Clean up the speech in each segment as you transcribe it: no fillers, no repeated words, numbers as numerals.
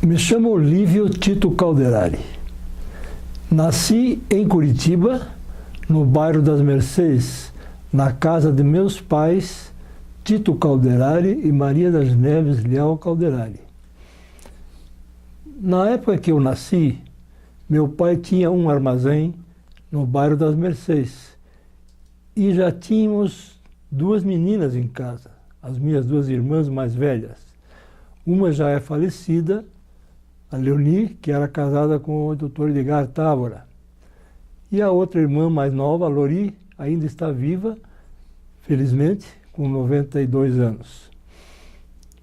Me chamo Lívio Tito Calderari. Nasci em Curitiba, no bairro das Mercês, na casa de meus pais, Tito Calderari e Maria das Neves Leal Calderari. Na época que eu nasci, meu pai tinha um armazém no bairro das Mercês e já tínhamos duas meninas em casa, as minhas duas irmãs mais velhas. Uma já é falecida, a Leoni, que era casada com o Dr. Edgar Távora. E a outra irmã mais nova, a Lori, ainda está viva, felizmente, com 92 anos.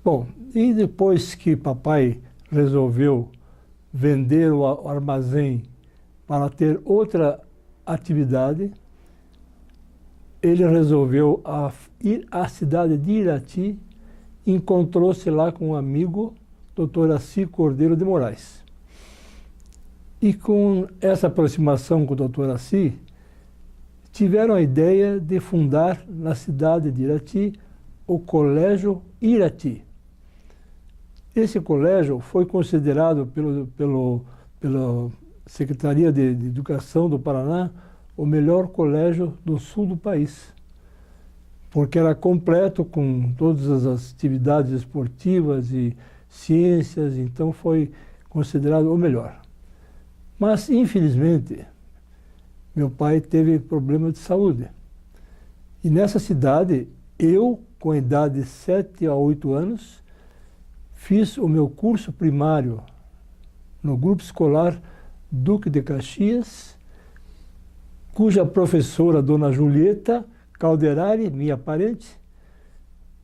Bom, e depois que papai resolveu vender o armazém para ter outra atividade, ele resolveu ir à cidade de Irati, encontrou-se lá com um amigo, Dr. Assi Cordeiro de Moraes. E com essa aproximação com o Dr. Assi, tiveram a ideia de fundar na cidade de Irati o Colégio Irati. Esse colégio foi considerado pela Secretaria de Educação do Paraná o melhor colégio do sul do país, porque era completo com todas as atividades esportivas e ciências, então foi considerado o melhor. Mas, infelizmente, meu pai teve problema de saúde. E nessa cidade, eu, com a idade de 7 a 8 anos, fiz o meu curso primário no grupo escolar Duque de Caxias, cuja professora, Dona Julieta Calderari, minha parente,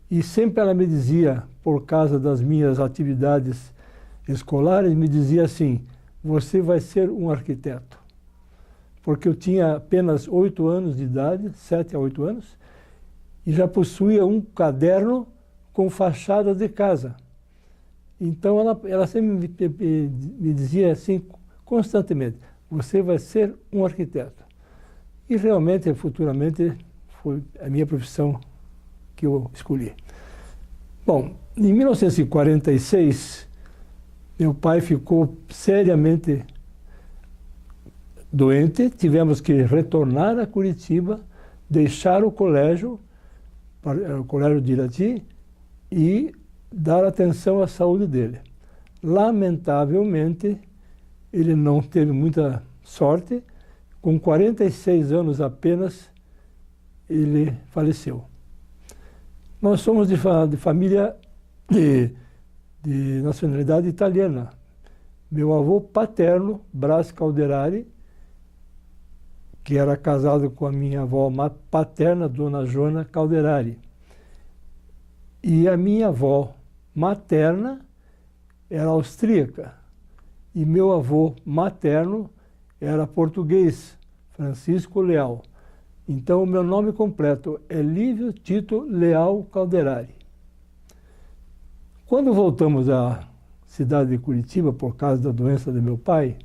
e sempre ela me dizia, por causa das minhas atividades escolares, me dizia assim: você vai ser um arquiteto. Porque eu tinha apenas 8 anos de idade, 7 a 8 anos, e já possuía um caderno com fachadas de casa. Então ela sempre me dizia assim, constantemente: você vai ser um arquiteto. E realmente, futuramente, foi a minha profissão que eu escolhi. Bom, em 1946, meu pai ficou seriamente doente, tivemos que retornar a Curitiba, deixar o colégio de Irati, e dar atenção à saúde dele. Lamentavelmente, ele não teve muita sorte, com 46 anos apenas, ele faleceu. Nós somos de família de nacionalidade italiana. Meu avô paterno, Brás Calderari, que era casado com a minha avó paterna, Dona Joana Calderari. E a minha avó materna era austríaca. E meu avô materno era português, Francisco Leal. Então, o meu nome completo é Lívio Tito Leal Calderari. Quando voltamos à cidade de Curitiba, por causa da doença de meu pai,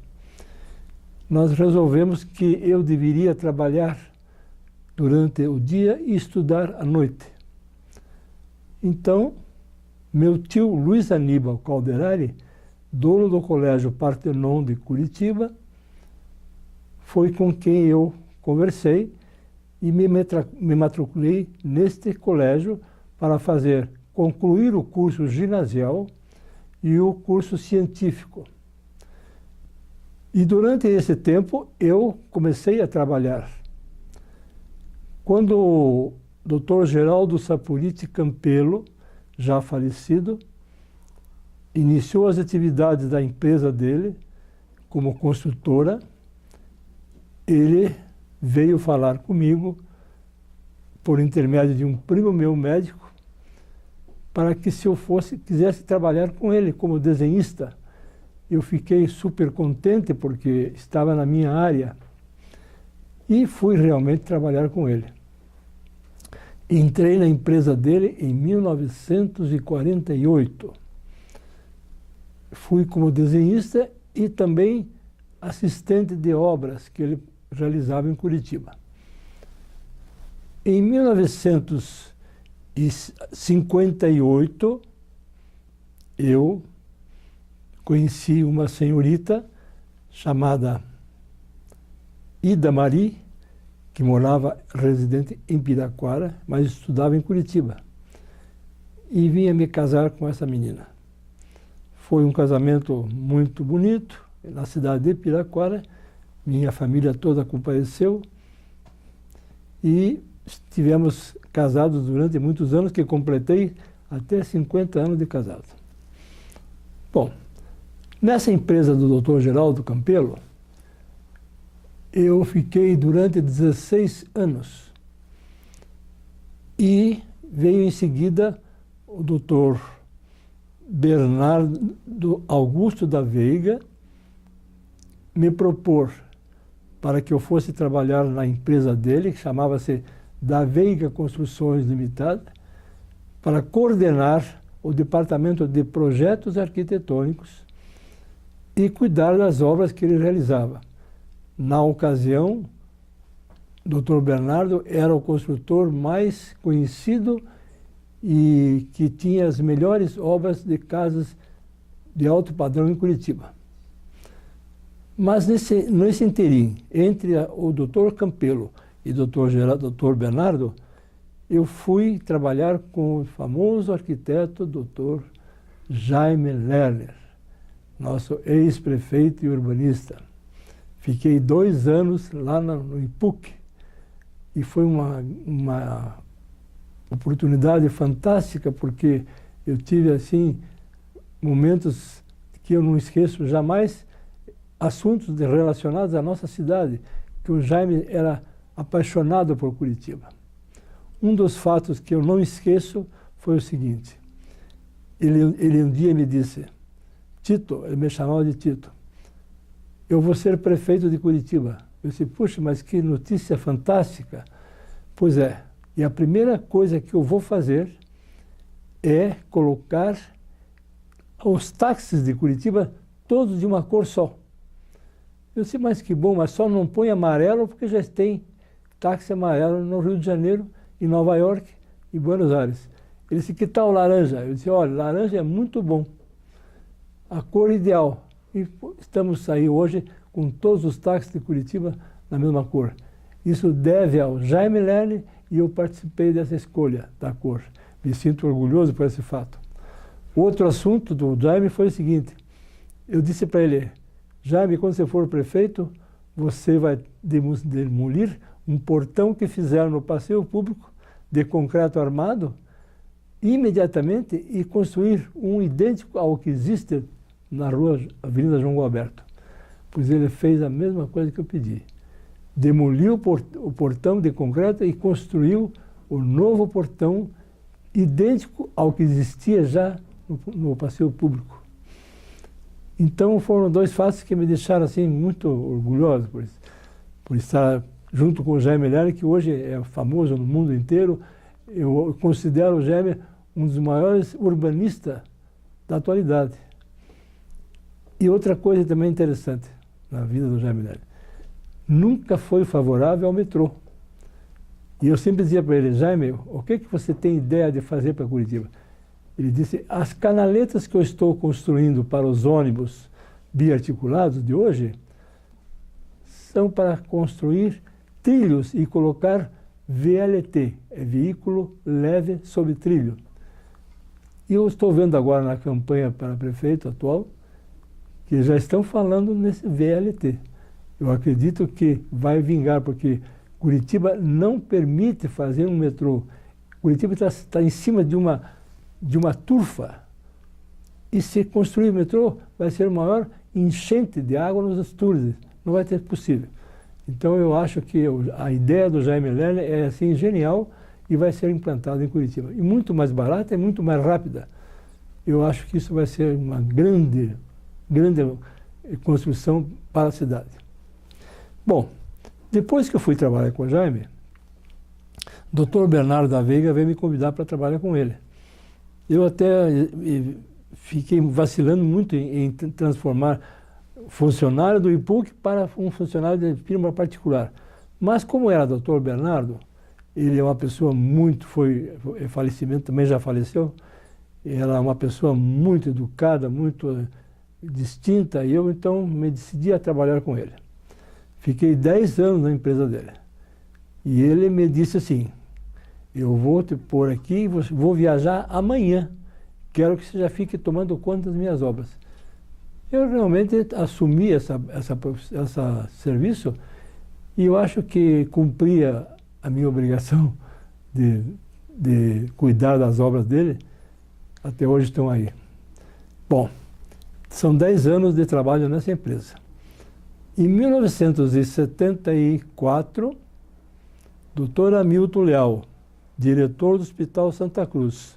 nós resolvemos que eu deveria trabalhar durante o dia e estudar à noite. Então, meu tio Luiz Aníbal Calderari, dono do Colégio Partenon de Curitiba, foi com quem eu conversei e me matriculei neste colégio para concluir o curso ginasial e o curso científico. E durante esse tempo eu comecei a trabalhar. Quando o Dr. Geraldo Sapuriti Campelo, já falecido, iniciou as atividades da empresa dele como construtora, ele veio falar comigo por intermédio de um primo meu médico para que se eu quisesse trabalhar com ele como desenhista. Eu fiquei super contente porque estava na minha área e fui realmente trabalhar com ele. Entrei na empresa dele em 1948. Fui como desenhista e também assistente de obras que ele realizava em Curitiba. Em 1958, eu conheci uma senhorita chamada Ida Mari, que morava residente em Piraquara, mas estudava em Curitiba. E vinha me casar com essa menina. Foi um casamento muito bonito, na cidade de Piraquara. Minha família toda compareceu e estivemos casados durante muitos anos, que completei até 50 anos de casado. Bom, nessa empresa do Dr. Geraldo Campelo, eu fiquei durante 16 anos. E veio em seguida o Dr. Bernardo Augusto da Veiga me propor para que eu fosse trabalhar na empresa dele, que chamava-se Da Veiga Construções Limitada, para coordenar o departamento de projetos arquitetônicos e cuidar das obras que ele realizava. Na ocasião, Dr. Bernardo era o construtor mais conhecido e que tinha as melhores obras de casas de alto padrão em Curitiba. Mas nesse interim, entre o Dr. Campelo e o Dr. Bernardo, eu fui trabalhar com o famoso arquiteto Dr. Jaime Lerner, nosso ex-prefeito e urbanista. Fiquei 2 anos lá no IPUC e foi uma oportunidade fantástica, porque eu tive assim momentos que eu não esqueço jamais, assuntos relacionados à nossa cidade, que o Jaime era apaixonado por Curitiba. Um dos fatos que eu não esqueço foi o seguinte: ele um dia me disse, Tito, ele me chamava de Tito, eu vou ser prefeito de Curitiba. Eu disse, puxa, mas que notícia fantástica. Pois é, e a primeira coisa que eu vou fazer é colocar os táxis de Curitiba todos de uma cor só. Eu disse, mas que bom, mas só não põe amarelo porque já tem táxi amarelo no Rio de Janeiro, em Nova York e Buenos Aires. Ele disse, que tal laranja? Eu disse, olha, laranja é muito bom, a cor ideal. E estamos aí hoje com todos os táxis de Curitiba na mesma cor. Isso deve ao Jaime Lerner e eu participei dessa escolha da cor. Me sinto orgulhoso por esse fato. Outro assunto do Jaime foi o seguinte, eu disse para ele, Jaime, quando você for prefeito, você vai demolir um portão que fizeram no passeio público de concreto armado imediatamente e construir um idêntico ao que existe na rua Avenida João Gualberto. Pois ele fez a mesma coisa que eu pedi. Demoliu o portão de concreto e construiu o novo portão idêntico ao que existia já no passeio público. Então foram 2 fatos que me deixaram assim muito orgulhoso por estar junto com o Jaime Lerner, que hoje é famoso no mundo inteiro. Eu considero o Jaime um dos maiores urbanistas da atualidade. E outra coisa também interessante na vida do Jaime Lerner, nunca foi favorável ao metrô. E eu sempre dizia para ele, Jaime, o que você tem ideia de fazer para Curitiba? Ele disse, as canaletas que eu estou construindo para os ônibus biarticulados de hoje são para construir trilhos e colocar VLT, é veículo leve sobre trilho. E eu estou vendo agora na campanha para prefeito atual que já estão falando nesse VLT. Eu acredito que vai vingar, porque Curitiba não permite fazer um metrô. Curitiba está em cima de uma turfa. E se construir o metrô, vai ser o maior enchente de água nos Astúrias. Não vai ter possível. Então eu acho que a ideia do Jaime Lerner é assim genial e vai ser implantada em Curitiba. E muito mais barata e muito mais rápida. Eu acho que isso vai ser uma grande construção para a cidade. Bom, depois que eu fui trabalhar com o Jaime, o Dr. Bernardo da Veiga veio me convidar para trabalhar com ele. Eu até fiquei vacilando muito em transformar funcionário do IPUC para um funcionário de firma particular. Mas como era Dr. Bernardo, ele é uma pessoa muito, falecimento também já faleceu, era uma pessoa muito educada, muito distinta, e eu então me decidi a trabalhar com ele. Fiquei 10 anos na empresa dele. E ele me disse assim, eu vou te pôr aqui, vou viajar amanhã. Quero que você já fique tomando conta das minhas obras. Eu realmente assumi esse serviço e eu acho que cumpria a minha obrigação de cuidar das obras dele. Até hoje estão aí. Bom, são 10 anos de trabalho nessa empresa. Em 1974, Dr. Hamilton Leal, diretor do Hospital Santa Cruz,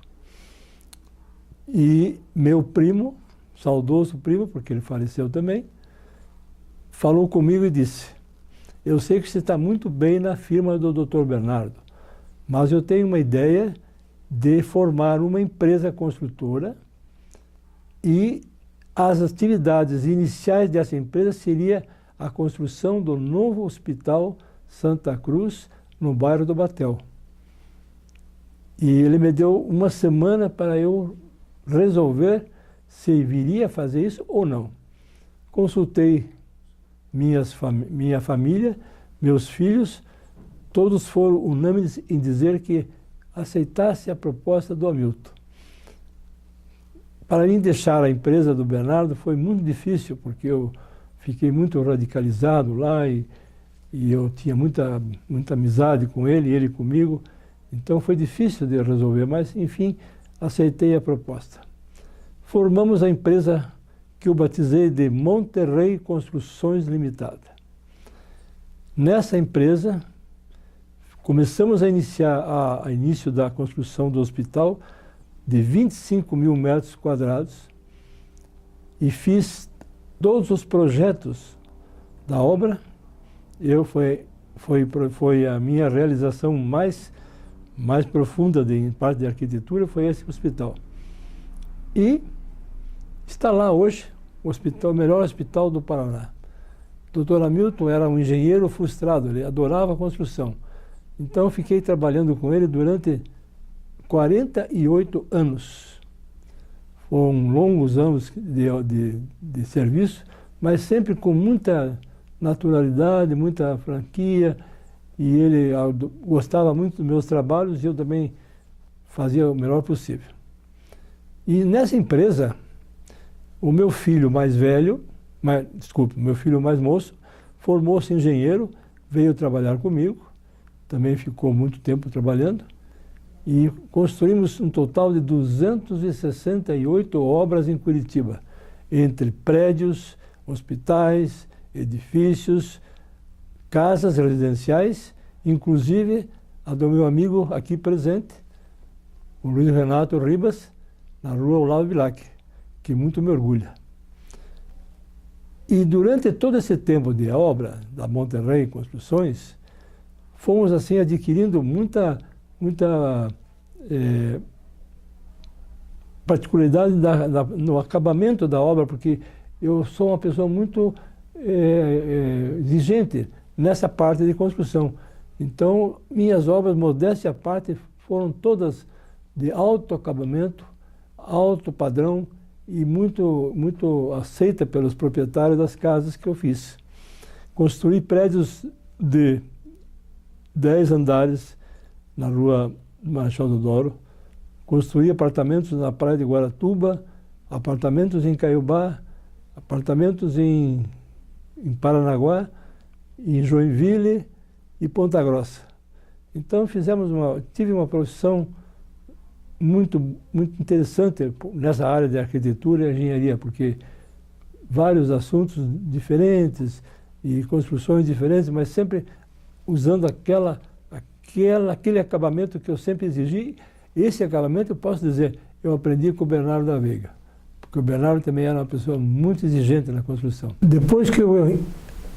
e meu primo, saudoso primo, porque ele faleceu também, falou comigo e disse, eu sei que você está muito bem na firma do Dr. Bernardo, mas eu tenho uma ideia de formar uma empresa construtora e as atividades iniciais dessa empresa seria a construção do novo Hospital Santa Cruz, no bairro do Batel. E ele me deu uma semana para eu resolver se viria a fazer isso ou não. Consultei minha família, meus filhos, todos foram unânimes em dizer que aceitasse a proposta do Hamilton. Para mim deixar a empresa do Bernardo foi muito difícil, porque eu fiquei muito radicalizado lá e eu tinha muita amizade com ele, ele comigo, então foi difícil de resolver, mas enfim, aceitei a proposta. Formamos a empresa que eu batizei de Monterrey Construções Limitada. Nessa empresa, começamos a início da construção do hospital de 25 mil metros quadrados e fiz todos os projetos da obra. Foi a minha realização mais profunda em parte de arquitetura, foi esse hospital. E está lá hoje o melhor hospital do Paraná. O Dr. Hamilton era um engenheiro frustrado, ele adorava a construção. Então fiquei trabalhando com ele durante 48 anos. Foram longos anos de serviço, mas sempre com muita naturalidade, muita franquia, e ele gostava muito dos meus trabalhos e eu também fazia o melhor possível. E nessa empresa, o meu filho mais velho, meu filho mais moço, formou-se engenheiro, veio trabalhar comigo, também ficou muito tempo trabalhando, e construímos um total de 268 obras em Curitiba, entre prédios, hospitais, edifícios, casas residenciais, inclusive a do meu amigo aqui presente, o Luiz Renato Ribas, na rua Olavo Bilac, que muito me orgulha. E durante todo esse tempo de obra da Monterrey Construções, fomos assim adquirindo muita particularidade no acabamento da obra, porque eu sou uma pessoa muito exigente nessa parte de construção. Então, minhas obras, modéstia à parte, foram todas de alto acabamento, alto padrão e muito aceita pelos proprietários das casas que eu fiz. Construí prédios de 10 andares na rua Marechal Deodoro, construí apartamentos na praia de Guaratuba, apartamentos em Caiobá, apartamentos em Paranaguá, em Joinville e Ponta Grossa. Então tive uma profissão muito interessante nessa área de arquitetura e engenharia, porque vários assuntos diferentes e construções diferentes, mas sempre usando aquele acabamento que eu sempre exigi. Esse acabamento, eu posso dizer, eu aprendi com o Bernardo da Veiga, porque o Bernardo também era uma pessoa muito exigente na construção. Depois que eu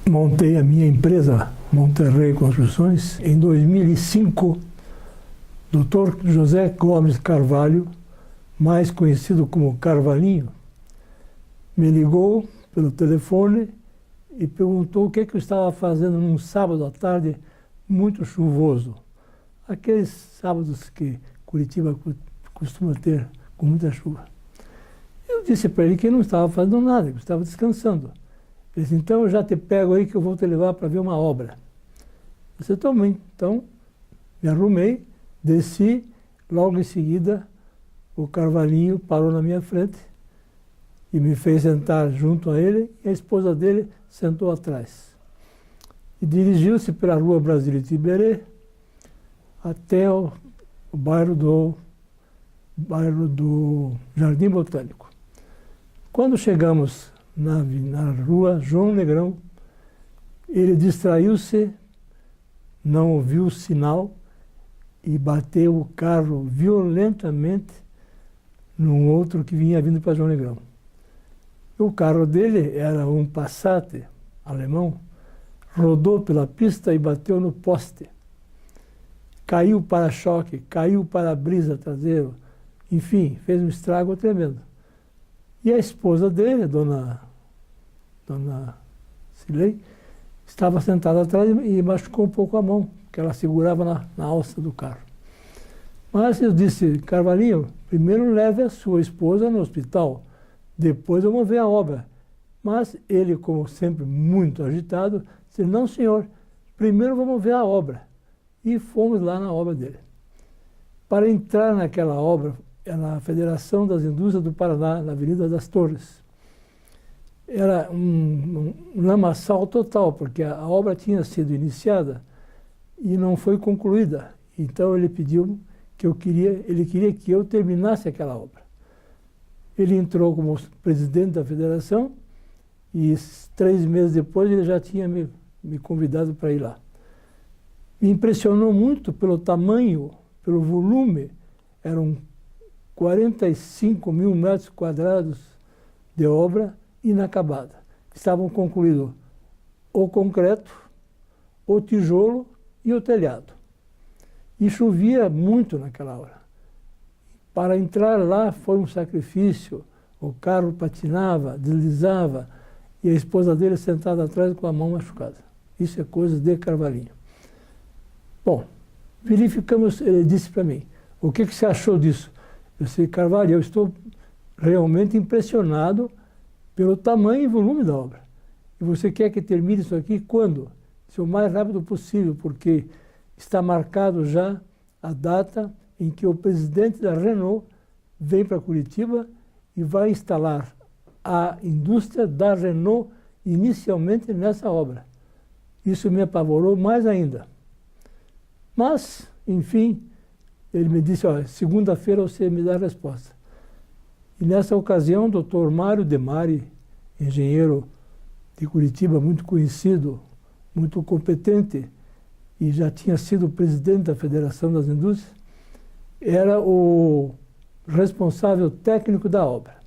montei a minha empresa Monterrey Construções, em 2005, Dr. José Gomes Carvalho, mais conhecido como Carvalhinho, me ligou pelo telefone e perguntou o que eu estava fazendo num sábado à tarde muito chuvoso. Aqueles sábados que Curitiba costuma ter com muita chuva. Eu disse para ele que não estava fazendo nada, que estava descansando. Ele disse, então eu já te pego aí que eu vou te levar para ver uma obra. Eu disse, também. Então, me arrumei, desci, logo em seguida, o Carvalhinho parou na minha frente e me fez sentar junto a ele, e a esposa dele sentou atrás. E dirigiu-se pela rua Brasília Tiberê até o bairro do Jardim Botânico. Quando chegamos na rua João Negrão, ele distraiu-se, não ouviu o sinal e bateu o carro violentamente num outro que vinha vindo para João Negrão. O carro dele era um Passat alemão, rodou pela pista e bateu no poste. Caiu o para-choque, caiu o para-brisa traseiro, enfim, fez um estrago tremendo. E a esposa dele, a dona Cilei, estava sentada atrás e machucou um pouco a mão, que ela segurava na alça do carro. Mas eu disse, Carvalhinho, primeiro leve a sua esposa no hospital, depois eu vou ver a obra. Mas ele, como sempre muito agitado, disse, não senhor, primeiro vamos ver a obra. E fomos lá na obra dele. Para entrar naquela obra, é na Federação das Indústrias do Paraná, na Avenida das Torres. Era um lamaçal total, porque a obra tinha sido iniciada e não foi concluída. Então ele pediu ele queria que eu terminasse aquela obra. Ele entrou como presidente da federação e 3 meses depois ele já tinha me convidado para ir lá. Me impressionou muito pelo tamanho, pelo volume. Eram 45 mil metros quadrados de obra inacabada. Estavam concluídos o concreto, o tijolo e o telhado. E chovia muito naquela hora. Para entrar lá foi um sacrifício. O carro patinava, deslizava, e a esposa dele sentada atrás com a mão machucada. Isso é coisa de Carvalhinho. Bom, verificamos, ele disse para mim, o que você achou disso? Eu disse, Carvalho, eu estou realmente impressionado pelo tamanho e volume da obra. E você quer que termine isso aqui quando? Isso o mais rápido possível, porque está marcado já a data em que o presidente da Renault vem para Curitiba e vai instalar a indústria da Renault inicialmente nessa obra. Isso me apavorou mais ainda. Mas, enfim, ele me disse, olha, segunda-feira você me dá a resposta. E nessa ocasião, o doutor Mário Demari, engenheiro de Curitiba, muito conhecido, muito competente, e já tinha sido presidente da Federação das Indústrias, era o responsável técnico da obra.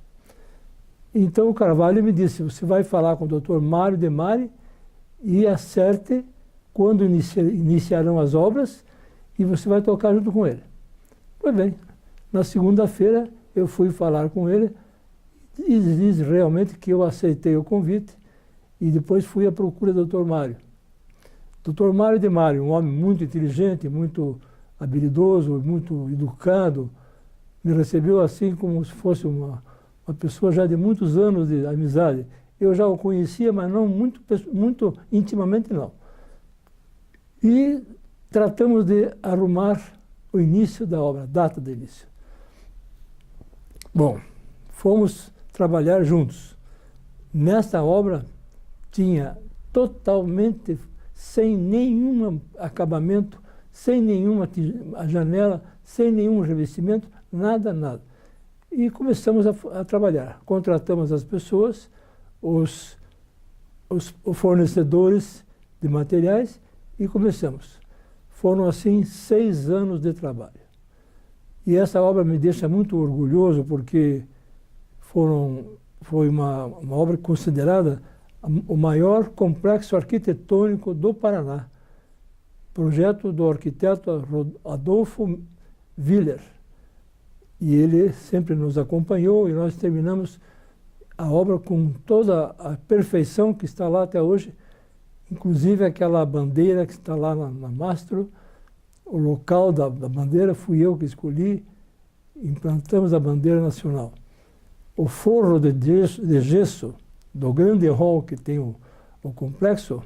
Então o Carvalho me disse, você vai falar com o doutor Mário Demari e acerte quando iniciarão as obras e você vai tocar junto com ele. Pois bem, na segunda-feira eu fui falar com ele e diz realmente que eu aceitei o convite e depois fui à procura do doutor Mário. Doutor Mário Demari, um homem muito inteligente, muito habilidoso, muito educado, me recebeu assim como se fosse uma pessoa já de muitos anos de amizade. Eu já o conhecia, mas não muito intimamente não. E tratamos de arrumar o início da obra, a data do início. Bom, fomos trabalhar juntos. Nesta obra tinha totalmente sem nenhum acabamento, sem nenhuma janela, sem nenhum revestimento, nada. E começamos a trabalhar. Contratamos as pessoas, os fornecedores de materiais e começamos. Foram, assim, 6 anos de trabalho. E essa obra me deixa muito orgulhoso porque foi uma obra considerada o maior complexo arquitetônico do Paraná. Projeto do arquiteto Adolfo Willer. E ele sempre nos acompanhou e nós terminamos a obra com toda a perfeição que está lá até hoje, inclusive aquela bandeira que está lá na mastro, o local da bandeira fui eu que escolhi, implantamos a bandeira nacional. o forro de gesso do grande hall que tem o complexo,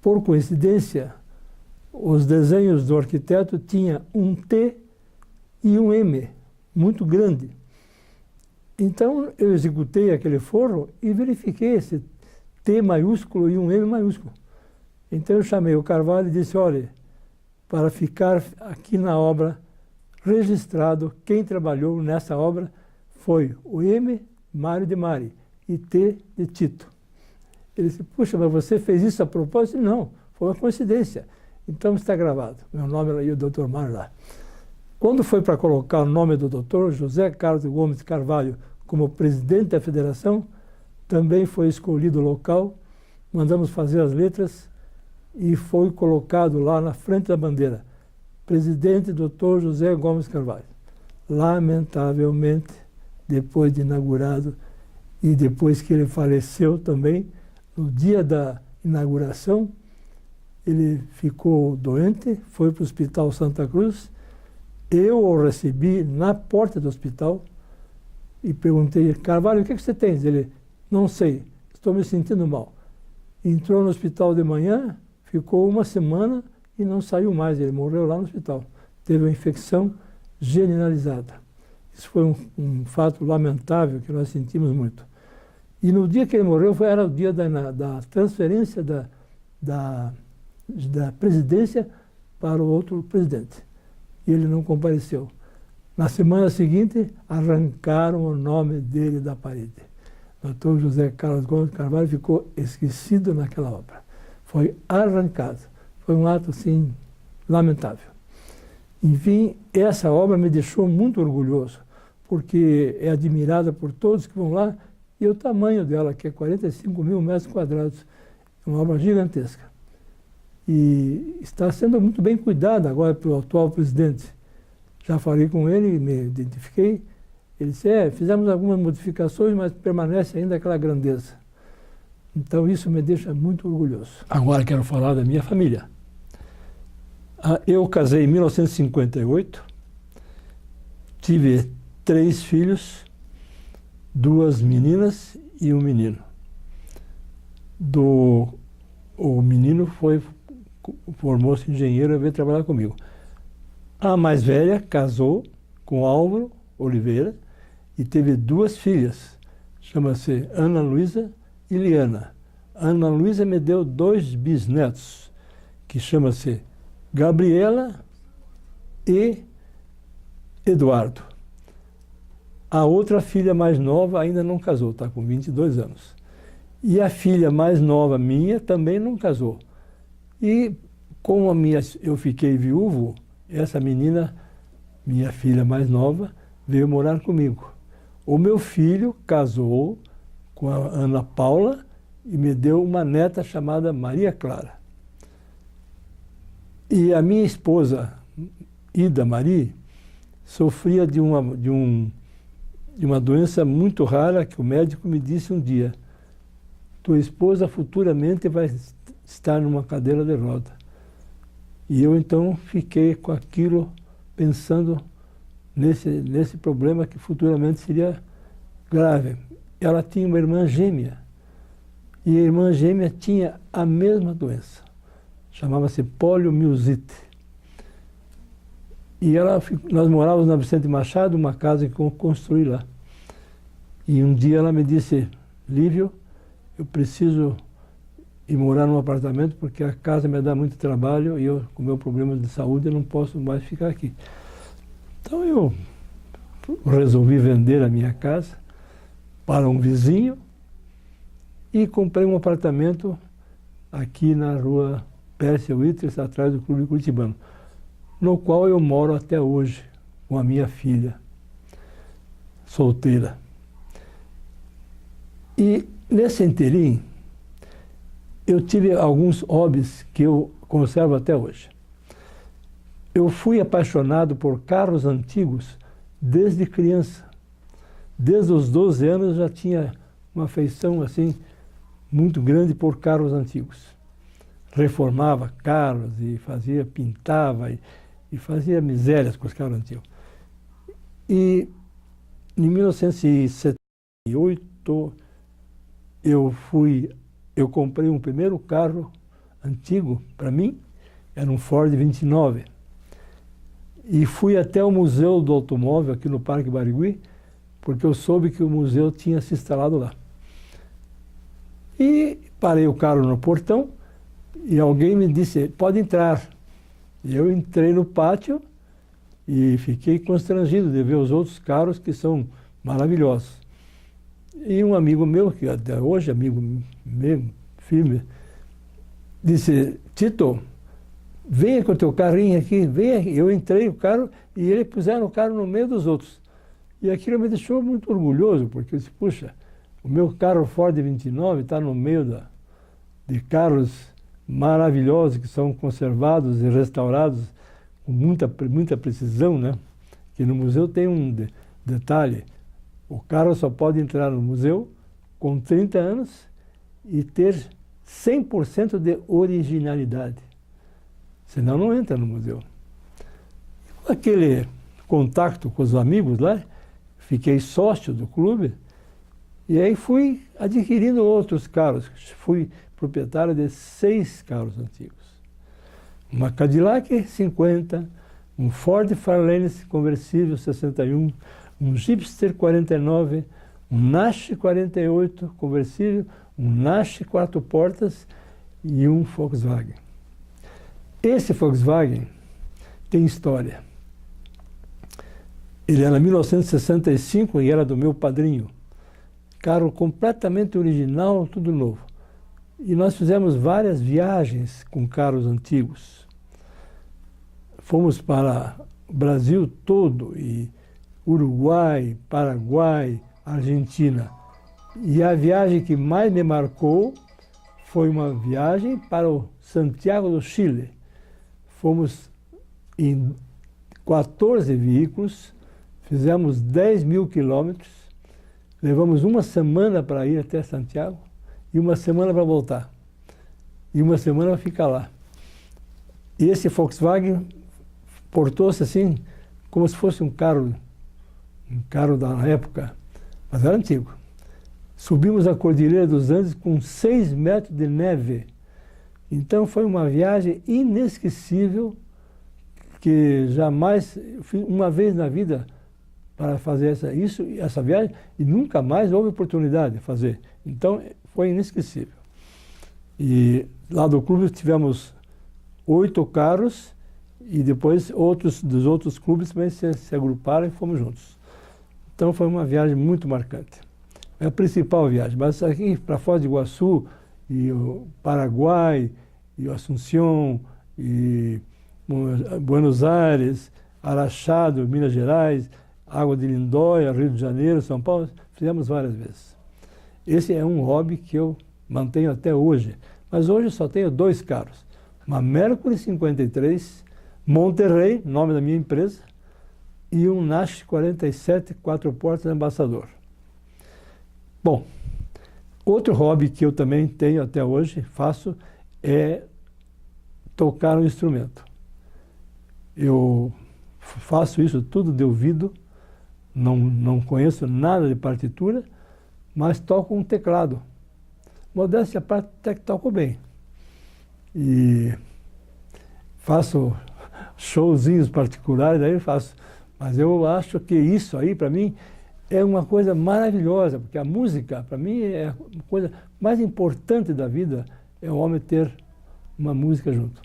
por coincidência, os desenhos do arquiteto tinham um T e um M, muito grande. Então, eu executei aquele forro e verifiquei esse T maiúsculo e um M maiúsculo. Então, eu chamei o Carvalho e disse, olha, para ficar aqui na obra registrado, quem trabalhou nessa obra foi o M, Mário de Mari, e T de Tito. Ele disse, puxa, mas você fez isso a propósito? Não, foi uma coincidência. Então está gravado, meu nome e o Dr. Mário lá. Quando foi para colocar o nome do Dr. José Carlos Gomes Carvalho como presidente da federação, também foi escolhido o local, mandamos fazer as letras e foi colocado lá na frente da bandeira, presidente Dr. José Gomes Carvalho. Lamentavelmente, depois de inaugurado e depois que ele faleceu também, no dia da inauguração, ele ficou doente, foi para o Hospital Santa Cruz. Eu o recebi na porta do hospital e perguntei, Carvalho, o que você tem? Ele, não sei, estou me sentindo mal. Entrou no hospital de manhã, ficou uma semana e não saiu mais. Ele morreu lá no hospital. Teve uma infecção generalizada. Isso foi um fato lamentável que nós sentimos muito. E no dia que ele morreu, era o dia da transferência da presidência para o outro presidente. E ele não compareceu. Na semana seguinte, arrancaram o nome dele da parede. Dr. José Carlos Gomes Carvalho ficou esquecido naquela obra. Foi arrancado. Foi um ato, assim, lamentável. Enfim, essa obra me deixou muito orgulhoso, porque é admirada por todos que vão lá, e o tamanho dela, que é 45 mil metros quadrados, é uma obra gigantesca. E está sendo muito bem cuidada agora pelo atual presidente. Já falei com ele, me identifiquei. Ele disse, fizemos algumas modificações, mas permanece ainda aquela grandeza. Então isso me deixa muito orgulhoso. Agora quero falar da minha família. Eu casei em 1958, tive 3 filhos, 2 meninas e um menino. O menino formou-se engenheiro e veio trabalhar comigo. A mais velha casou com Álvaro Oliveira e teve 2 filhas, chama-se Ana Luísa e Liana. Ana Luísa me deu 2 bisnetos, que chama-se Gabriela e Eduardo. A outra filha mais nova ainda não casou, está com 22 anos. E a filha mais nova minha também não casou. E como eu fiquei viúvo, essa menina, minha filha mais nova, veio morar comigo. O meu filho casou com a Ana Paula e me deu uma neta chamada Maria Clara. E a minha esposa, Ida Marie, sofria de uma doença muito rara que o médico me disse um dia: tua esposa futuramente vai estar numa cadeira de roda. E eu então fiquei com aquilo, pensando nesse problema que futuramente seria grave. Ela tinha uma irmã gêmea, e a irmã gêmea tinha a mesma doença. Chamava-se poliomielite. E nós morávamos na Vicente Machado, uma casa que eu construí lá. E um dia ela me disse: Lívio, eu preciso ir morar num apartamento porque a casa me dá muito trabalho e eu, com meu problema de saúde, eu não posso mais ficar aqui. Então eu resolvi vender a minha casa para um vizinho e comprei um apartamento aqui na rua Pérsia Witters, atrás do Clube Curitibano, no qual eu moro até hoje com a minha filha, solteira. E nesse interim, eu tive alguns hobbies que eu conservo até hoje. Eu fui apaixonado por carros antigos desde criança. Desde os 12 anos já tinha uma afeição assim muito grande por carros antigos. Reformava carros e pintava e fazia misérias com os carros antigos. E em 1970, 1968, eu comprei um primeiro carro antigo para mim, era um Ford 29. E fui até o Museu do Automóvel aqui no Parque Barigui, porque eu soube que o museu tinha se instalado lá. E parei o carro no portão e alguém me disse, pode entrar. E eu entrei no pátio e fiquei constrangido de ver os outros carros que são maravilhosos. E um amigo meu, que até hoje é amigo meu, firme, disse, Tito, venha com o teu carrinho aqui, venha. Eu entrei no carro e ele puseram o carro no meio dos outros. E aquilo me deixou muito orgulhoso, porque eu disse, puxa, o meu carro Ford 29 está no meio de carros maravilhosos que são conservados e restaurados com muita precisão, né? Que no museu tem um detalhe, o carro só pode entrar no museu com 30 anos e ter 100% de originalidade. Senão não entra no museu. Com aquele contato com os amigos lá, fiquei sócio do clube e aí fui adquirindo outros carros. Fui proprietário de 6 carros antigos. Uma Cadillac 50, um Ford Fairlane conversível 61, um Gipster 49, um Nash 48 conversível, um Nash 4 portas e um Volkswagen. Esse Volkswagen tem história. Ele era 1965 e era do meu padrinho. Carro completamente original, tudo novo. E nós fizemos várias viagens com carros antigos. Fomos para o Brasil todo, e Uruguai, Paraguai, Argentina. E a viagem que mais me marcou foi uma viagem para o Santiago do Chile. Fomos em 14 veículos, fizemos 10.000 quilômetros, levamos uma semana para ir até Santiago e uma semana para voltar. E uma semana para ficar lá. E esse Volkswagen portou-se assim, como se fosse um carro da época, mas era antigo. Subimos a Cordilheira dos Andes com 6 metros de neve. Então foi uma viagem inesquecível, que jamais, uma vez na vida, para fazer essa viagem, e nunca mais houve oportunidade de fazer. Então foi inesquecível. E lá do clube tivemos 8 carros, e depois dos outros clubes também se agruparam e fomos juntos. Então foi uma viagem muito marcante. É a principal viagem, mas aqui para Foz do Iguaçu, e o Paraguai, e o Assunção, e Buenos Aires, Araxá, Minas Gerais, Água de Lindóia, Rio de Janeiro, São Paulo, fizemos várias vezes. Esse é um hobby que eu mantenho até hoje, mas hoje só tenho 2 carros. Uma Mercury 53, Monterrey, nome da minha empresa, e um Nash 47, 4 portas Ambassador. Bom, outro hobby que eu também tenho até hoje, faço, é tocar um instrumento. Eu faço isso tudo de ouvido, não conheço nada de partitura, mas toco um teclado. Modéstia à parte, até que toco bem. E faço showzinhos particulares, aí faço. Mas eu acho que isso aí, para mim, é uma coisa maravilhosa, porque a música, para mim, é a coisa mais importante da vida, é o homem ter uma música junto.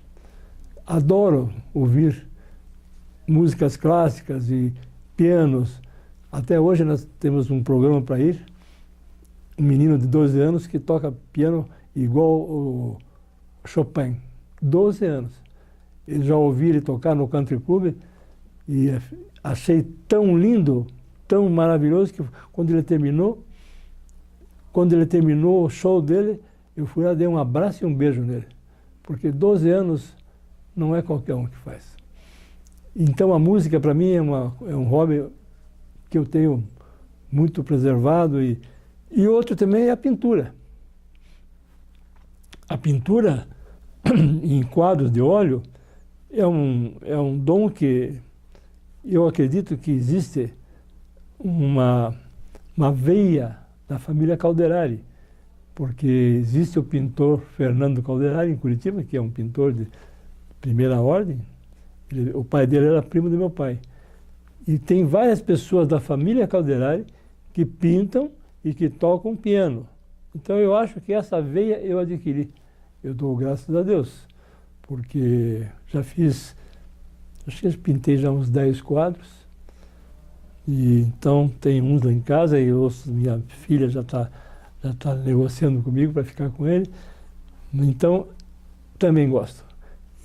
Adoro ouvir músicas clássicas e pianos. Até hoje nós temos um programa para ir, um menino de 12 anos que toca piano igual o Chopin. 12 anos. Eu já ouvi ele tocar no Country Club e achei tão lindo, tão maravilhoso, que quando ele terminou o show dele, eu fui lá, dei um abraço e um beijo nele. Porque 12 anos não é qualquer um que faz. Então a música para mim é um hobby que eu tenho muito preservado, e outro também é a pintura. A pintura em quadros de óleo é um dom que eu acredito que existe uma veia da família Calderari, porque existe o pintor Fernando Calderari em Curitiba, que é um pintor de primeira ordem. O pai dele era primo do meu pai. E tem várias pessoas da família Calderari que pintam e que tocam piano. Então eu acho que essa veia eu adquiri. Eu dou graças a Deus, porque já fiz, acho que eu pintei já uns 10 quadros, e então tem uns lá em casa, e minha filha já tá negociando comigo para ficar com ele, então também gosto.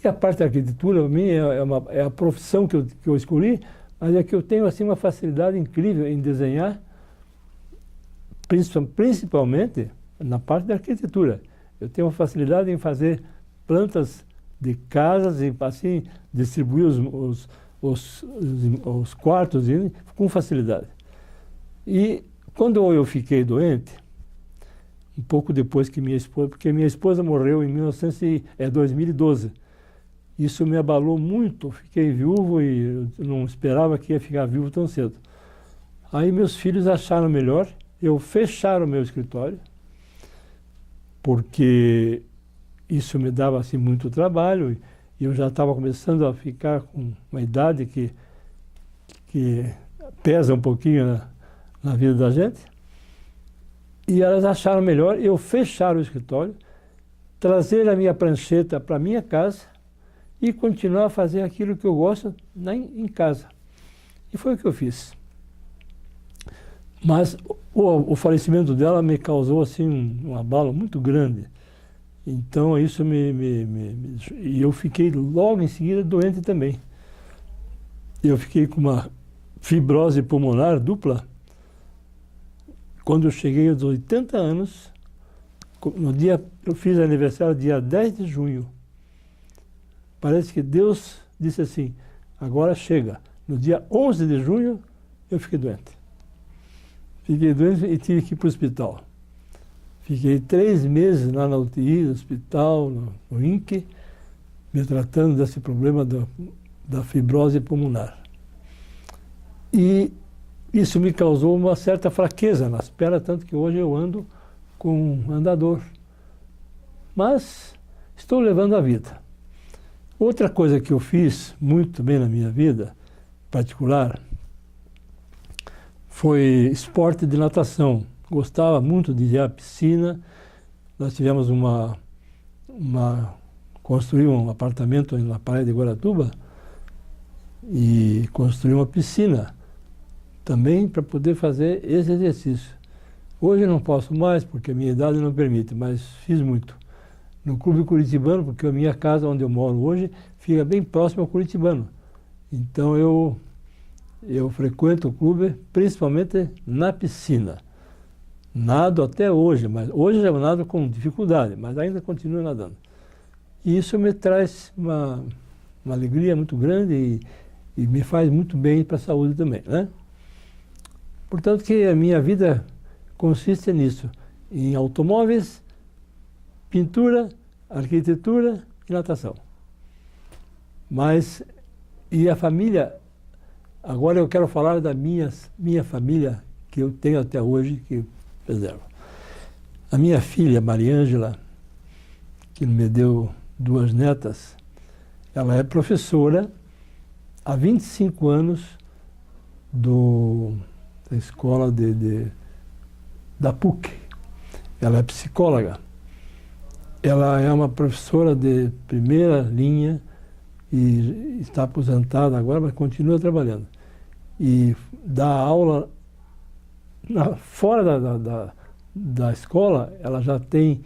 E a parte da arquitetura, para mim, é a profissão que eu escolhi, mas é que eu tenho assim, uma facilidade incrível em desenhar, principalmente na parte da arquitetura. Eu tenho uma facilidade em fazer plantas de casas e assim distribuir os quartos com facilidade. E quando eu fiquei doente, um pouco depois que minha esposa, porque minha esposa morreu em 2012, isso me abalou muito, fiquei viúvo e eu não esperava que ia ficar viúvo tão cedo. Aí meus filhos acharam melhor eu fechar o meu escritório, porque isso me dava assim, muito trabalho, e eu já estava começando a ficar com uma idade que pesa um pouquinho na vida da gente. E elas acharam melhor eu fechar o escritório, trazer a minha prancheta para a minha casa e continuar a fazer aquilo que eu gosto em casa. E foi o que eu fiz. Mas o falecimento dela me causou assim, um abalo muito grande. Então isso e eu fiquei logo em seguida doente também. Eu fiquei com uma fibrose pulmonar dupla. Quando eu cheguei aos 80 anos, eu fiz aniversário dia 10 de junho. Parece que Deus disse assim, agora chega. No dia 11 de junho, eu fiquei doente. Fiquei doente e tive que ir para o hospital. Fiquei 3 meses lá na UTI, no hospital, no INCE, me tratando desse problema da fibrose pulmonar. E isso me causou uma certa fraqueza nas pernas, tanto que hoje eu ando com um andador. Mas estou levando a vida. Outra coisa que eu fiz muito bem na minha vida particular foi esporte de natação. Gostava muito de ir à piscina. Nós tivemos construí um apartamento na praia de Guaratuba e construí uma piscina também para poder fazer esse exercício. Hoje eu não posso mais porque a minha idade não permite, mas fiz muito. No Clube Curitibano, porque a minha casa onde eu moro hoje fica bem próximo ao Curitibano. Então eu frequento o clube principalmente na piscina. Nado até hoje, mas hoje eu nado com dificuldade, mas ainda continuo nadando. E isso me traz uma alegria muito grande e me faz muito bem para a saúde também, né? Portanto que a minha vida consiste nisso, em automóveis, pintura, arquitetura e natação. E a família, agora eu quero falar da minha família que eu tenho até hoje, que preservo. A minha filha, Mariângela, que me deu 2 netas, ela é professora há 25 anos da escola da PUC. Ela é psicóloga. Ela é uma professora de primeira linha e está aposentada agora, mas continua trabalhando. E dá aula fora da escola. Ela já tem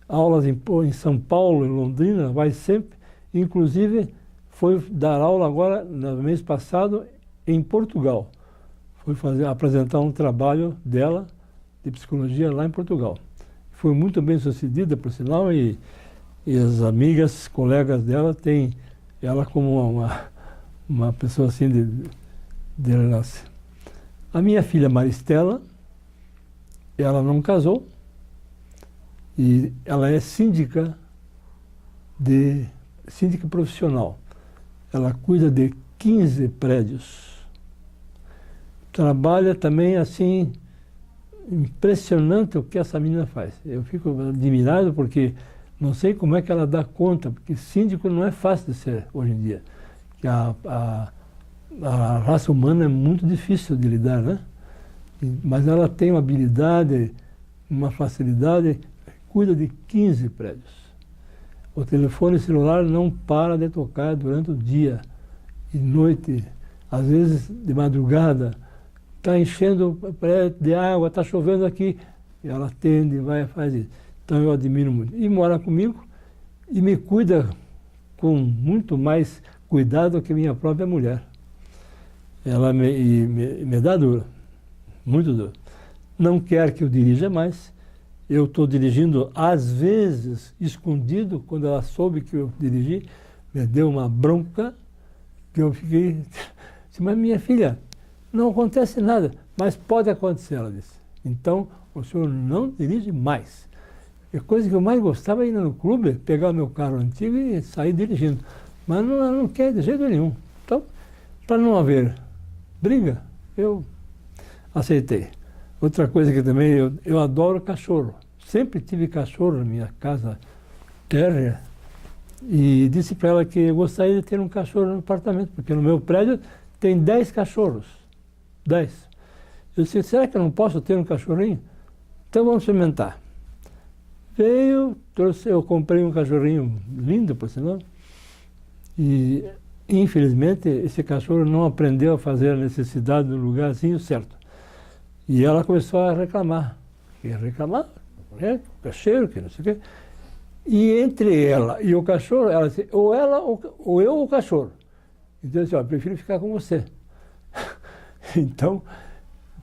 aulas em São Paulo, em Londrina, vai sempre. Inclusive, foi dar aula agora, no mês passado, em Portugal. Foi apresentar um trabalho dela de psicologia lá em Portugal. Foi muito bem sucedida, por sinal, e as amigas, colegas dela têm ela como uma pessoa assim de relance. A minha filha Maristela, ela não casou e ela é síndica profissional. Ela cuida de 15 prédios. Trabalha também assim impressionante o que essa menina faz. Eu fico admirado porque não sei como é que ela dá conta, porque síndico não é fácil de ser hoje em dia. Que a raça humana é muito difícil de lidar, né? Mas ela tem uma habilidade, uma facilidade, cuida de 15 prédios. O telefone celular não para de tocar durante o dia e noite, às vezes de madrugada. Está enchendo o prédio de água, está chovendo aqui. E ela atende, vai e faz isso. Então eu admiro muito. E mora comigo e me cuida com muito mais cuidado que minha própria mulher. Ela me dá duro, muito duro. Não quer que eu dirija mais. Eu estou dirigindo, às vezes, escondido. Quando ela soube que eu dirigi, me deu uma bronca que eu fiquei... Mas minha filha, não acontece nada, mas pode acontecer, ela disse. Então, o senhor não dirige mais. A coisa que eu mais gostava era ir no clube, pegar o meu carro antigo e sair dirigindo. Mas ela não quer de jeito nenhum. Então, para não haver briga, eu aceitei. Outra coisa que também, eu adoro cachorro. Sempre tive cachorro na minha casa térrea. E disse para ela que eu gostaria de ter um cachorro no apartamento, porque no meu prédio tem 10 cachorros. 10. Eu disse, será que eu não posso ter um cachorrinho? Então vamos experimentar. Veio, trouxe, eu comprei um cachorrinho lindo, por sinal. E, infelizmente, esse cachorro não aprendeu a fazer a necessidade no lugarzinho certo. E ela começou a reclamar. Que cheiro, que não sei o quê. E entre ela e o cachorro, ela disse, ou ela ou eu ou o cachorro. Então eu disse, eu prefiro ficar com você. Então,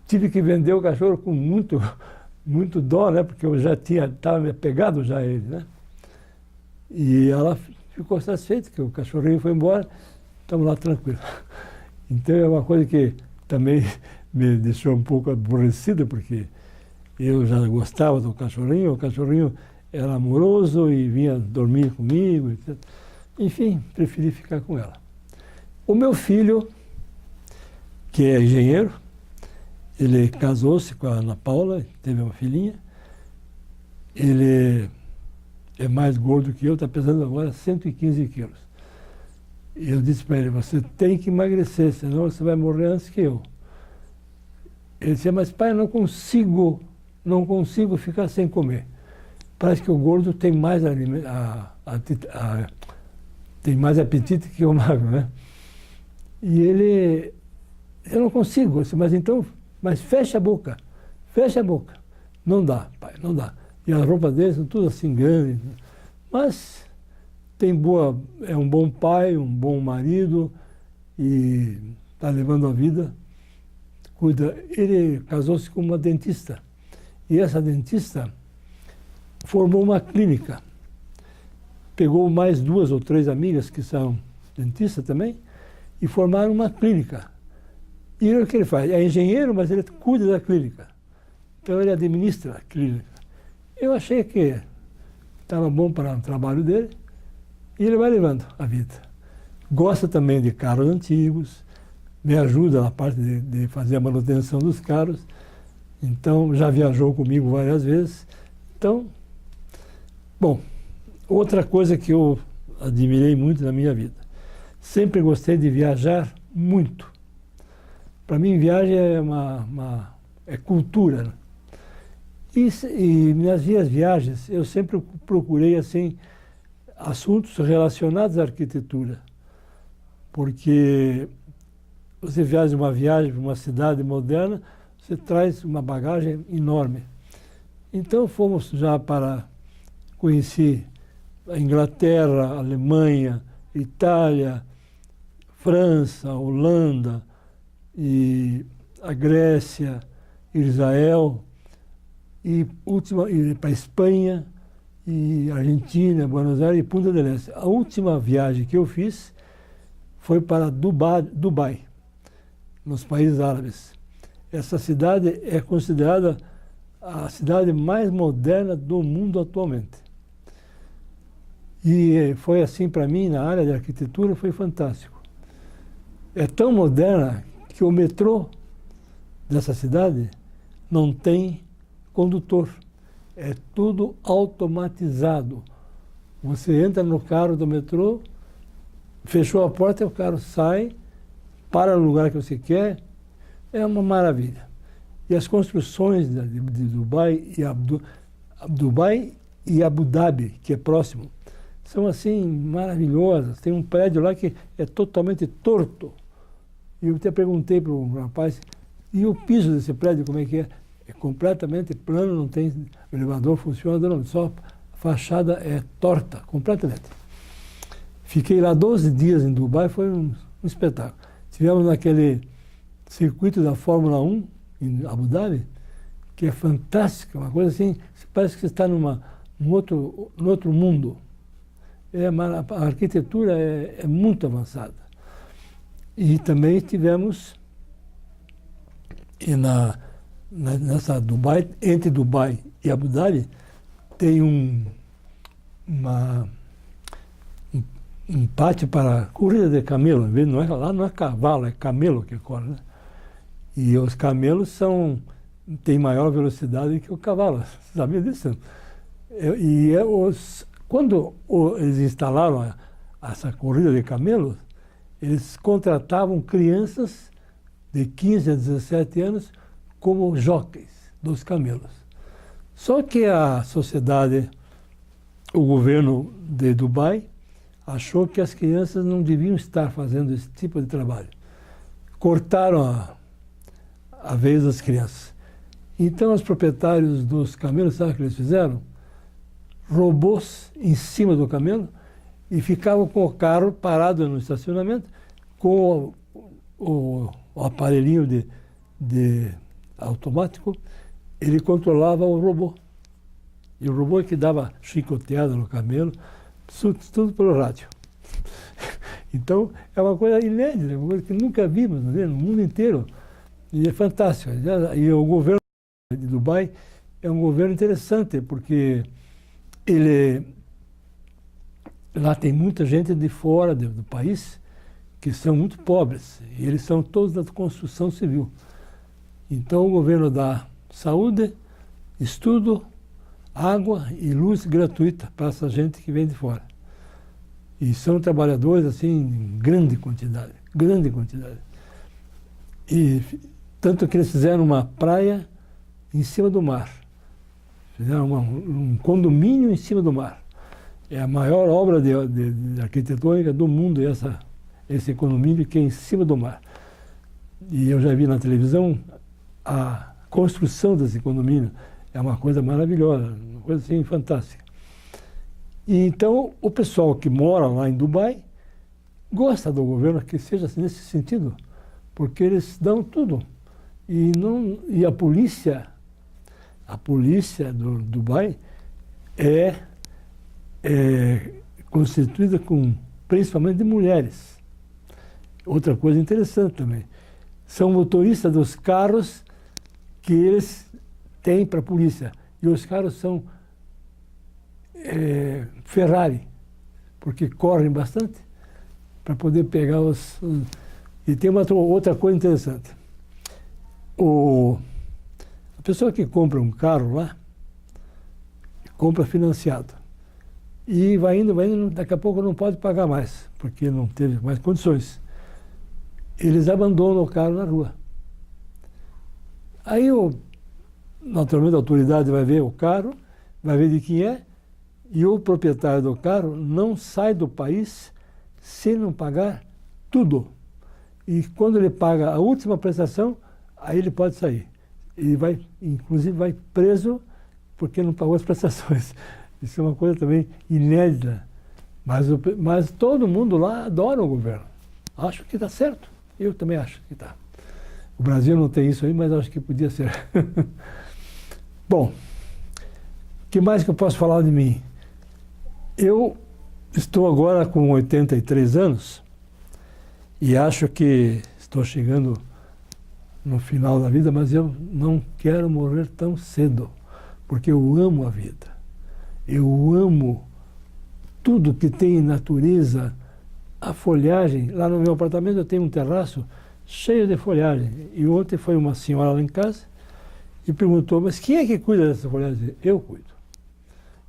tive que vender o cachorro com muito dó, né? Porque eu já estava me apegado já a ele, né? E ela ficou satisfeita que o cachorrinho foi embora, estamos lá tranquilos. Então é uma coisa que também me deixou um pouco aborrecido, porque eu já gostava do cachorrinho, o cachorrinho era amoroso e vinha dormir comigo, etc. Enfim, preferi ficar com ela. O meu filho, que é engenheiro, ele casou-se com a Ana Paula, teve uma filhinha. Ele é mais gordo que eu, está pesando agora 115 quilos. E eu disse para ele, você tem que emagrecer, senão você vai morrer antes que eu. Ele disse, mas pai, eu não consigo ficar sem comer. Parece que o gordo tem mais, tem mais apetite que o magro, né? E ele, eu não consigo, eu disse, mas fecha a boca. Não dá, pai, não dá. E as roupas dele são tudo assim grandes. Mas é um bom pai, um bom marido e está levando a vida. Cuida. Ele casou-se com uma dentista. E essa dentista formou uma clínica. Pegou mais 2 ou 3 amigas que são dentistas também e formaram uma clínica. E o que ele faz? É engenheiro, mas ele cuida da clínica. Então ele administra a clínica. Eu achei que estava bom para o trabalho dele e ele vai levando a vida. Gosta também de carros antigos, me ajuda na parte de fazer a manutenção dos carros. Então já viajou comigo várias vezes. Então, bom, outra coisa que eu admirei muito na minha vida. Sempre gostei de viajar muito. Para mim, viagem é cultura, né? E nas minhas viagens, eu sempre procurei, assim, assuntos relacionados à arquitetura. Porque você viaja uma viagem para uma cidade moderna, você traz uma bagagem enorme. Então, fomos já conheci a Inglaterra, a Alemanha, Itália, França, Holanda, e a Grécia, Israel, e para a Espanha, e Argentina, Buenos Aires e Punta del Este. A última viagem que eu fiz foi para Dubai, nos países árabes. Essa cidade é considerada a cidade mais moderna do mundo atualmente. E foi assim para mim, na área de arquitetura, foi fantástico. É tão moderna que o metrô dessa cidade não tem condutor. É tudo automatizado. Você entra no carro do metrô, fechou a porta, o carro sai, para no lugar que você quer. É uma maravilha. E as construções de Dubai e Abu Dhabi, que é próximo, são assim maravilhosas. Tem um prédio lá que é totalmente torto. E eu até perguntei para um rapaz, e o piso desse prédio, como é que é? É completamente plano, não tem o elevador funciona, não, só a fachada é torta, completamente. Fiquei lá 12 dias em Dubai, foi um espetáculo. Estivemos naquele circuito da Fórmula 1, em Abu Dhabi, que é fantástico, uma coisa assim, parece que você está num outro mundo. A arquitetura é muito avançada. E também estivemos nessa Dubai, entre Dubai e Abu Dhabi, tem um pátio para corrida de camelo. Lá não é cavalo, é camelo que corre, né? E os camelos têm maior velocidade que o cavalo. Você sabia disso? Quando eles instalaram essa corrida de camelos, eles contratavam crianças de 15 a 17 anos como jockeys dos camelos. Só que a sociedade, o governo de Dubai, achou que as crianças não deviam estar fazendo esse tipo de trabalho. Cortaram a vez das crianças. Então, os proprietários dos camelos, sabe o que eles fizeram? Robôs em cima do camelo e ficavam com o carro parado no estacionamento com o aparelhinho de automático, ele controlava o robô. E o robô é que dava chicoteada no camelo, tudo pelo rádio. Então, é uma coisa inédita, uma coisa que nunca vimos no mundo inteiro. E é fantástico. E o governo de Dubai é um governo interessante, porque lá tem muita gente de fora do país que são muito pobres, e eles são todos da construção civil. Então, o governo dá saúde, estudo, água e luz gratuita para essa gente que vem de fora. E são trabalhadores, assim, em grande quantidade, grande quantidade. E tanto que eles fizeram uma praia em cima do mar. Fizeram um condomínio em cima do mar. É a maior obra de arquitetônica do mundo, esse condomínio que é em cima do mar. E eu já vi na televisão a construção desse condomínio. É uma coisa maravilhosa, uma coisa assim fantástica. E então o pessoal que mora lá em Dubai gosta do governo que seja assim, nesse sentido, porque eles dão tudo. E a polícia do Dubai é constituída principalmente de mulheres. Outra coisa interessante também, são motoristas dos carros que eles têm para a polícia. E os carros são Ferrari, porque correm bastante para poder pegar E tem outra coisa interessante. A pessoa que compra um carro lá, compra financiado. E vai indo, daqui a pouco não pode pagar mais, porque não teve mais condições. Eles abandonam o carro na rua. Aí, naturalmente, a autoridade vai ver o carro, vai ver de quem é, e o proprietário do carro não sai do país se não pagar tudo. E quando ele paga a última prestação, aí ele pode sair. E inclusive vai preso porque não pagou as prestações. Isso é uma coisa também inédita. Mas todo mundo lá adora o governo. Acho que está certo. Eu também acho que está. O Brasil não tem isso aí, mas acho que podia ser. Bom, o que mais que eu posso falar de mim? Eu estou agora com 83 anos e acho que estou chegando no final da vida, mas eu não quero morrer tão cedo, porque eu amo a vida. Eu amo tudo que tem natureza, a folhagem. Lá no meu apartamento eu tenho um terraço cheio de folhagem. E ontem foi uma senhora lá em casa e perguntou, mas quem é que cuida dessa floresta? Eu cuido.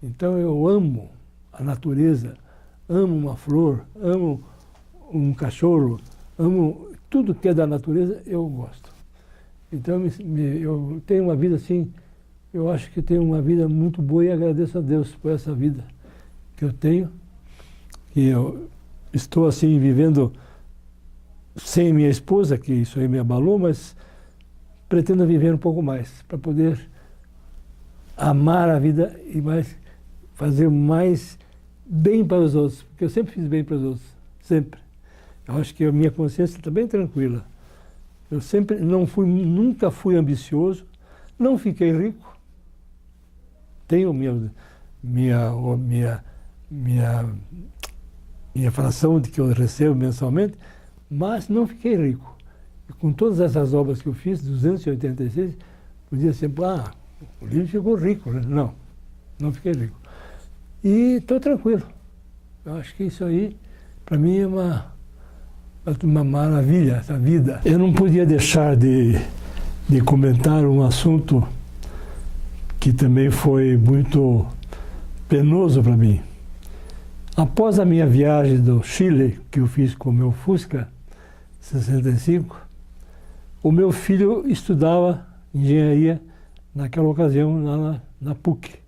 Então eu amo a natureza, amo uma flor, amo um cachorro, amo tudo que é da natureza, eu gosto. Então eu tenho uma vida assim, eu acho que tenho uma vida muito boa e agradeço a Deus por essa vida que eu tenho. E eu estou assim vivendo sem minha esposa, que isso aí me abalou, mas pretendo viver um pouco mais, para poder amar a vida e mais fazer mais bem para os outros, porque eu sempre fiz bem para os outros, sempre. Eu acho que a minha consciência está bem tranquila. Eu sempre nunca fui ambicioso, não fiquei rico. Tenho minha fração de que eu recebo mensalmente, mas não fiquei rico. E com todas essas obras que eu fiz, 286, podia ser, o livro ficou rico, né? Não fiquei rico. E estou tranquilo. Eu acho que isso aí, para mim, é uma maravilha, essa vida. Eu não podia deixar de comentar um assunto que também foi muito penoso para mim. Após a minha viagem do Chile, que eu fiz com o meu Fusca 65, o meu filho estudava engenharia naquela ocasião lá na PUC.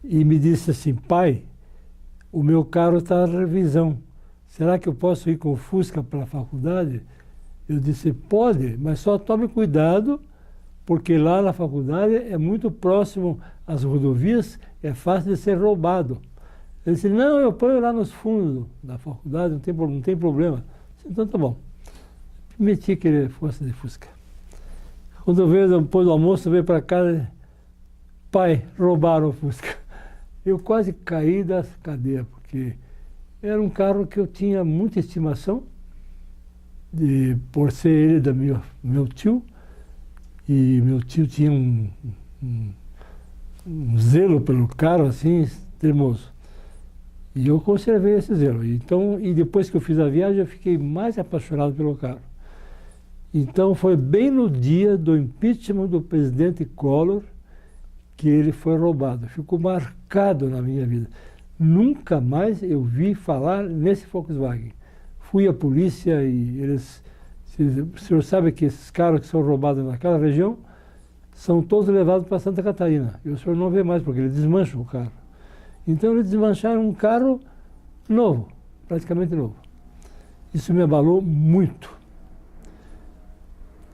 E me disse assim, pai, o meu carro está em revisão. Será que eu posso ir com o Fusca para a faculdade? Eu disse, pode, mas só tome cuidado, porque lá na faculdade é muito próximo às rodovias, é fácil de ser roubado. Ele disse, não, eu ponho lá nos fundos da faculdade, não tem problema. Disse, então tá bom. Permiti que ele fosse de Fusca. Quando veio, depois do almoço, veio para casa, pai, roubaram o Fusca. Eu quase caí da cadeira, porque era um carro que eu tinha muita estimação, por ser ele da meu tio, e meu tio tinha um zelo pelo carro, assim, extremoso. E eu conservei esse zelo. Então, e depois que eu fiz a viagem, eu fiquei mais apaixonado pelo carro. Então, foi bem no dia do impeachment do presidente Collor que ele foi roubado. Ficou marcado na minha vida. Nunca mais eu vi falar nesse Volkswagen. Fui à polícia e eles... O senhor sabe que esses carros que são roubados naquela região são todos levados para Santa Catarina. E o senhor não vê mais, porque eles desmancham o carro. Então eles desmancharam um carro novo, praticamente novo. Isso me abalou muito.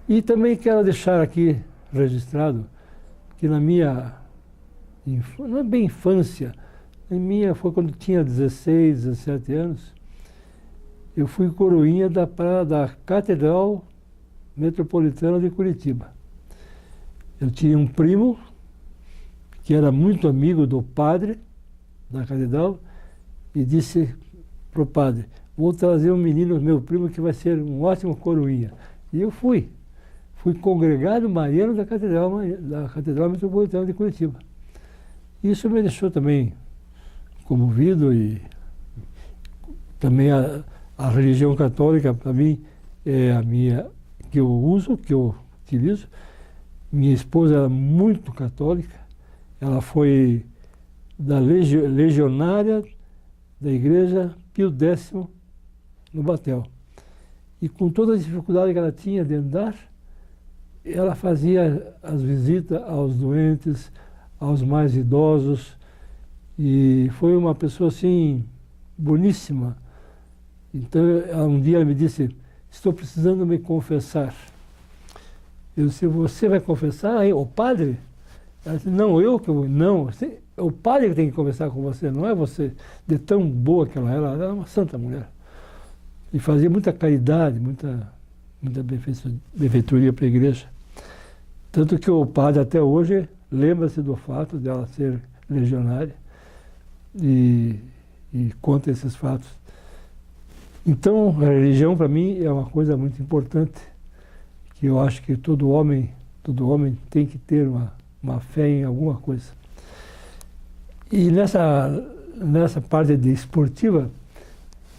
E também quero deixar aqui registrado que na minha, não é bem infância, foi quando tinha 16, 17 anos, eu fui coroinha da Catedral Metropolitana de Curitiba. Eu tinha um primo que era muito amigo do padre da catedral e disse para o padre, vou trazer um menino, meu primo, que vai ser um ótimo coroinha. E eu fui. Fui congregado mariano da Catedral Metropolitana de Curitiba. Isso me deixou também comovido e também a religião católica, para mim, é a minha, que eu uso, que eu utilizo. Minha esposa era muito católica, ela foi legionária da Igreja Pio X no Batel. E com toda a dificuldade que ela tinha de andar, ela fazia as visitas aos doentes, aos mais idosos, e foi uma pessoa assim, boníssima. Então, um dia ela me disse, estou precisando me confessar. Eu disse, você vai confessar aí, o padre? Ela disse, não, não, é o padre que tem que conversar com você, não é você. De tão boa que ela era uma santa mulher. E fazia muita caridade, muita benfeitoria para a igreja. Tanto que o padre até hoje lembra-se do fato dela ser legionária e conta esses fatos. Então, a religião para mim é uma coisa muito importante, que eu acho que todo homem tem que ter uma fé em alguma coisa. E nessa parte de esportiva,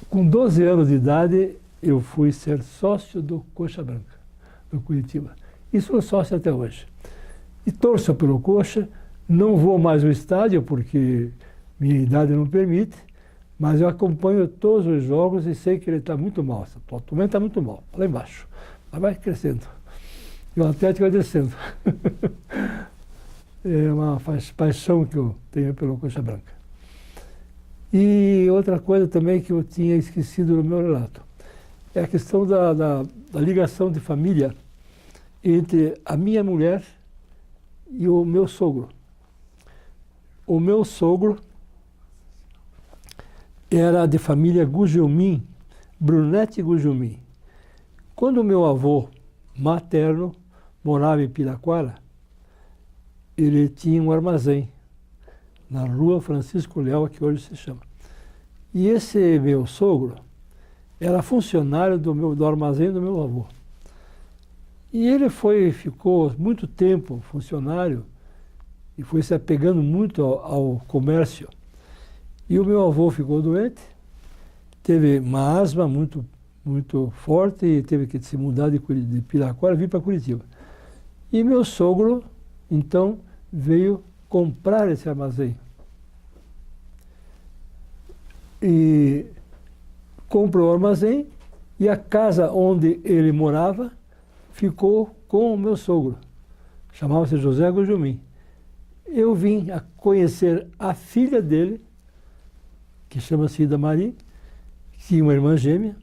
com 12 anos de idade, eu fui ser sócio do Coxa Branca, do Curitiba. E sou sócio até hoje. E torço pelo Coxa, não vou mais ao estádio porque minha idade não permite, mas eu acompanho todos os jogos e sei que ele está muito mal. Atualmente está muito mal, lá embaixo. Mas vai crescendo. E o Atlético vai descendo. É uma paixão que eu tenho pelo Coxa Branca. E outra coisa também que eu tinha esquecido no meu relato é a questão da ligação de família entre a minha mulher e o meu sogro. O meu sogro era de família Gugelmin, Brunete Gugelmin. Quando o meu avô materno morava em Piraquara, ele tinha um armazém na rua Francisco Leal, que hoje se chama. E esse meu sogro era funcionário do armazém do meu avô. E ele ficou muito tempo funcionário e foi se apegando muito ao comércio. E o meu avô ficou doente, teve uma asma muito, muito forte e teve que se mudar de Piraquara e vir para Curitiba. E meu sogro, então, veio comprar esse armazém. E comprou o armazém e a casa onde ele morava ficou com o meu sogro. Chamava-se José Gugelmin. Eu vim a conhecer a filha dele, que chama-se Ida Maria, que tinha uma irmã gêmea,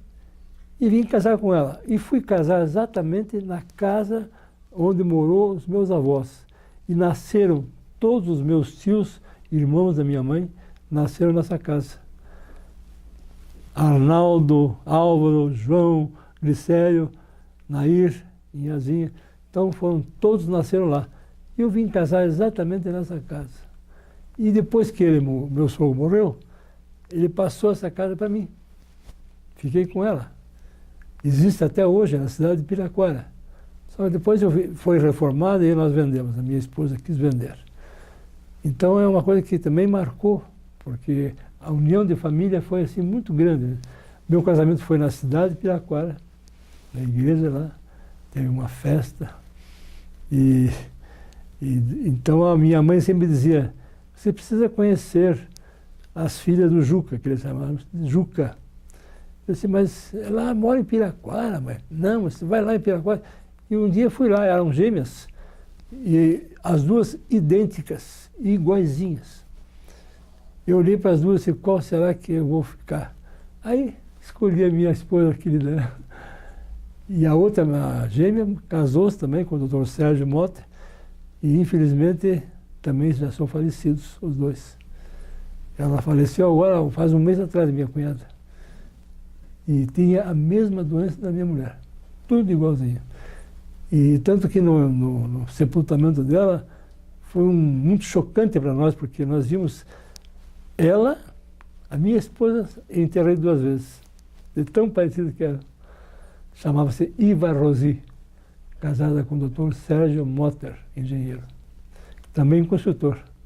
e vim casar com ela. E fui casar exatamente na casa onde morou os meus avós. E nasceram todos os meus tios, irmãos da minha mãe, nasceram nessa casa. Arnaldo, Álvaro, João, Glicério, Nair, Inhazinha. Então todos nasceram lá. E eu vim casar exatamente nessa casa. E depois que meu sogro morreu, ele passou essa casa para mim. Fiquei com ela. Existe até hoje, na cidade de Piraquara. Só que depois foi reformada e nós vendemos. A minha esposa quis vender. Então é uma coisa que também marcou, porque a união de família foi assim muito grande. Né? Meu casamento foi na cidade de Piraquara, na igreja lá, teve uma festa. Então a minha mãe sempre dizia, você precisa conhecer as filhas do Juca, que eles chamavam de Juca. Eu disse, mas ela mora em Piraquara, mãe. Não, você vai lá em Piraquara. E um dia fui lá, eram gêmeas, e as duas idênticas, iguaizinhas. Eu olhei para as duas e disse, qual será que eu vou ficar? Aí escolhi a minha esposa querida. E a outra, a gêmea, casou-se também com o Dr. Sérgio Mota, e infelizmente também já são falecidos os dois. Ela faleceu agora, faz um mês atrás, minha cunhada. E tinha a mesma doença da minha mulher, tudo igualzinho. E tanto que no sepultamento dela foi muito chocante para nós, porque nós vimos ela, a minha esposa, enterrei 2 vezes, de tão parecido que era. Chamava-se Iva Rosi, casada com o Dr. Sérgio Motter, engenheiro, também construtor.